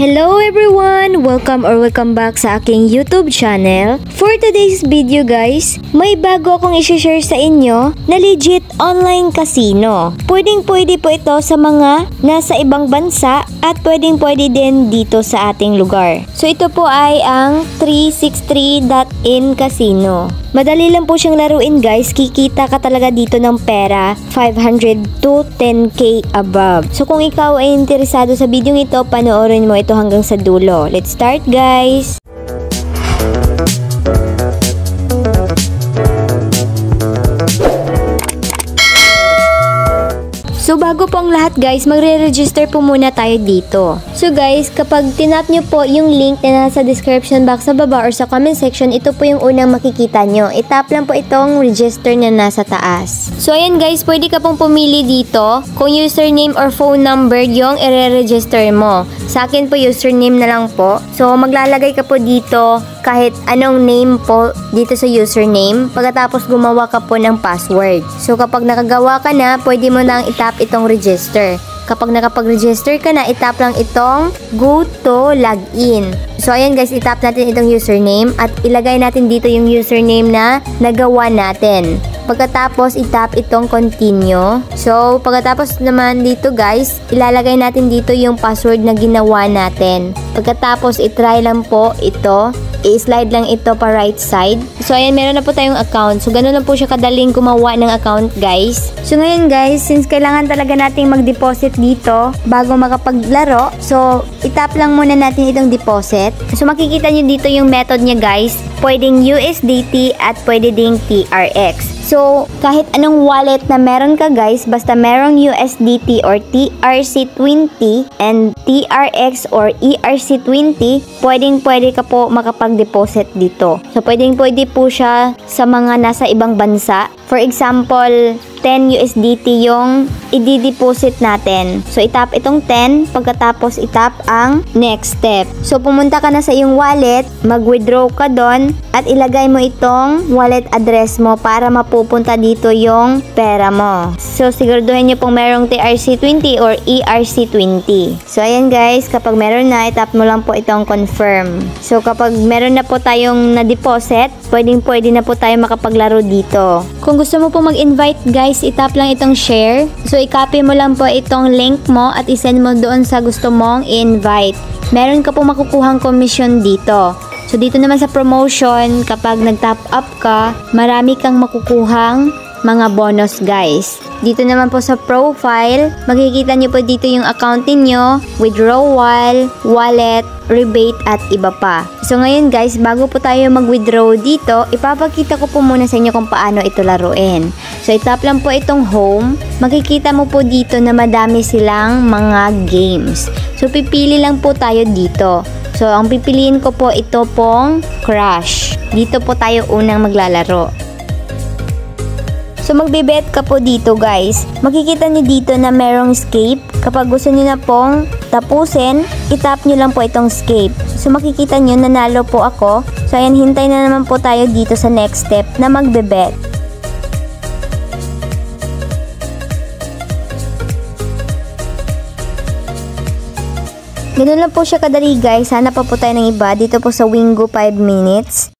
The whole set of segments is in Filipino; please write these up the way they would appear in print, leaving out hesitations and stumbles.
Hello everyone! Welcome back sa aking YouTube channel. For today's video guys, may bago akong i-share sa inyo na legit online casino. Pwede po ito sa mga nasa ibang bansa at pwede din dito sa ating lugar. So ito po ay ang 363.in Casino. Madali lang po siyang laruin guys, kikita ka talaga dito ng pera, 500 to 10k above. So kung ikaw ay interesado sa video ito, panoorin mo ito hanggang sa dulo. Let's start guys! So bago po ang lahat guys, magre-register po muna tayo dito. So guys, kapag tinap nyo po yung link na nasa description box sa baba or sa comment section, ito po yung unang makikita nyo. Itap lang po itong register na nasa taas. So ayan guys, pwede ka pong pumili dito kung username or phone number yung i-register mo. Sa akin po username na lang po. So maglalagay ka po dito kahit anong name po dito sa username. Pagkatapos gumawa ka po ng password. So kapag nakagawa ka na, pwede mo nang itap itong register. Kapag nakapag-register ka na, itap lang itong go to login. So ayan guys, itap natin itong username at ilagay natin dito yung username na nagawa natin. Pagkatapos itap itong continue. So pagkatapos naman dito guys, ilalagay natin dito yung password na ginawa natin. Pagkatapos itry lang po ito. I-slide lang ito pa right side. So ayan, meron na po tayong account. So ganun lang po siya kadaling gumawa ng account guys. So ngayon guys, since kailangan talaga nating mag-deposit dito bago makapaglaro, so itap lang muna natin itong deposit. So makikita nyo dito yung method niya guys. Pwedeng USDT at pwede ding TRX. So, kahit anong wallet na meron ka guys, basta merong USDT or TRC20 and TRX or ERC20, pwede ka po makapag-deposit dito. So, pwede po siya sa mga nasa ibang bansa. For example, 10 USDT yung i-deposit natin. So, itap itong 10, pagkatapos itap ang next step. So, pumunta ka na sa iyong wallet, mag-withdraw ka doon, at ilagay mo itong wallet address mo para mapupunta dito yung pera mo. So, siguraduhin nyo pong merong TRC20 or ERC20. So, ayan guys, kapag meron na, itap mo lang po itong confirm. So, kapag meron na po tayong na-deposit, pwede na po tayo makapaglaro dito. Kung gusto mo po mag-invite guys, itap lang itong share. So, i-copy mo lang po itong link mo at isend mo doon sa gusto mong i-invite. Meron ka po makukuhang commission dito. So, dito naman sa promotion, kapag nag-top up ka, marami kang makukuhang mga bonus guys. Dito naman po sa profile, makikita nyo po dito yung account niyo, withdrawal, wallet, rebate at iba pa. So ngayon guys, bago po tayo mag-withdraw dito, ipapakita ko po muna sa inyo kung paano ito laruin. So itap lang po itong home, makikita mo po dito na madami silang mga games. So pipili lang po tayo dito. So ang pipiliin ko po ito pong Crash. Dito po tayo unang maglalaro. So magbibet ka po dito guys. Makikita nyo dito na merong escape. Kapag gusto nyo na pong tapusin, itap nyo lang po itong escape. So makikita nyo nanalo po ako. So ayan, hintay na naman po tayo dito sa next step na magbibet. Ganun lang po siya kadali guys. Hanap pa po tayo ng iba. Dito po sa Wingo 5 minutes.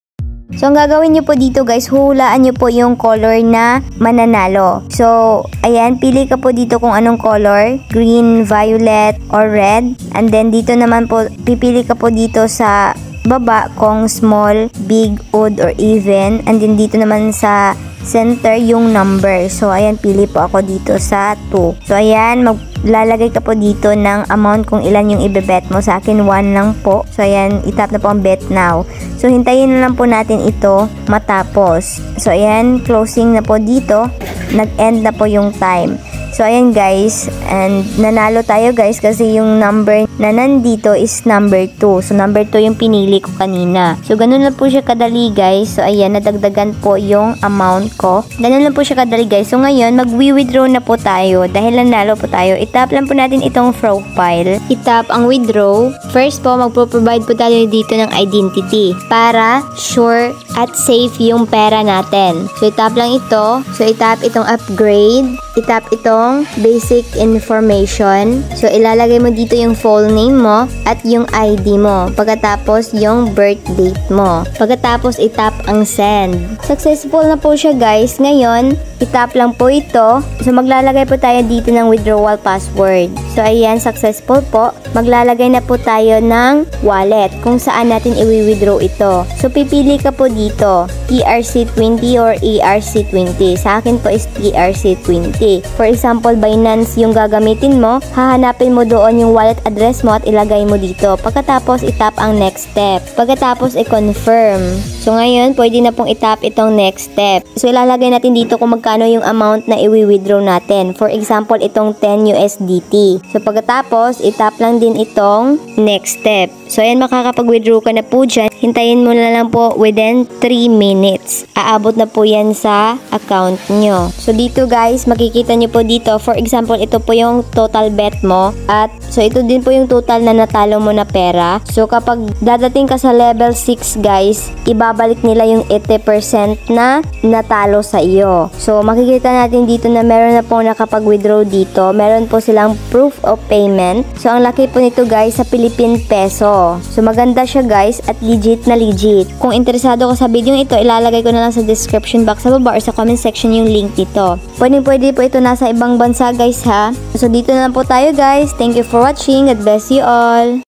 So, ang gagawin nyo po dito guys, hulaan nyo po yung color na mananalo. So, ayan, pili ka po dito kung anong color, green, violet, or red. And then, dito naman po, pipili ka po dito sa baba kung small, big, odd, or even. And then, dito naman sa center yung number. So, ayan, pili po ako dito sa 2. So, ayan, maglalagay ka po dito ng amount kung ilan yung ibebet mo. Sa akin, 1 lang po. So, ayan, itap na po ang bet now. So, hintayin na lang po natin ito matapos. So, ayan, closing na po dito. Nag-end na po yung time. So, ayan guys, and nanalo tayo guys kasi yung number na nandito is number 2. So, number 2 yung pinili ko kanina. So, ganun lang po siya kadali guys. So, ayan, nadagdagan po yung amount ko. Ganun lang po siya kadali guys. So, ngayon, mag-withdraw na po tayo dahil nanalo po tayo. Itap lang po natin itong profile. Itap ang withdraw. First po, magpo-provide po tayo dito ng identity para sure at safe yung pera natin. So, itap lang ito. So, itap itong upgrade. Itap itong yung basic information. So, ilalagay mo dito yung full name mo at yung ID mo. Pagkatapos, yung birth date mo. Pagkatapos, itap ang send. Successful na po siya guys. Ngayon, itap lang po ito. So, maglalagay po tayo dito ng withdrawal password. So, ayan, successful po. Maglalagay na po tayo ng wallet kung saan natin i-withdraw ito. So, pipili ka po dito, ERC20 or ERC20. Sa akin po is ERC20. For example, Binance yung gagamitin mo, hahanapin mo doon yung wallet address mo at ilagay mo dito. Pagkatapos, itap ang next step. Pagkatapos, i-confirm. So, ngayon, pwede na pong itap itong next step. So, ilalagay natin dito kung magkano yung amount na i-withdraw natin. For example, itong 10 USDT. So, pagkatapos, itap lang din itong next step. So, ayan, makakapag-withdraw ka na po dyan. Hintayin mo na lang po within 3 minutes. Aabot na po yan sa account nyo. So, dito guys, makikita nyo po dito. For example, ito po yung total bet mo. At, so, ito din po yung total na natalo mo na pera. So, kapag dadating ka sa level 6 guys, ibabalik nila yung 80% na natalo sa iyo. So, makikita natin dito na meron na pong nakapag-withdraw dito. Meron po silang proof of payment. So, ang laki po nito guys sa Philippine peso. So, maganda siya guys at legit na legit. Kung interesado ko sa video ito, ilalagay ko na lang sa description box sa baba or sa comment section yung link dito. Pwede po ito nasa ibang bansa guys ha. So, dito na lang po tayo guys. Thank you for watching. God bless you all.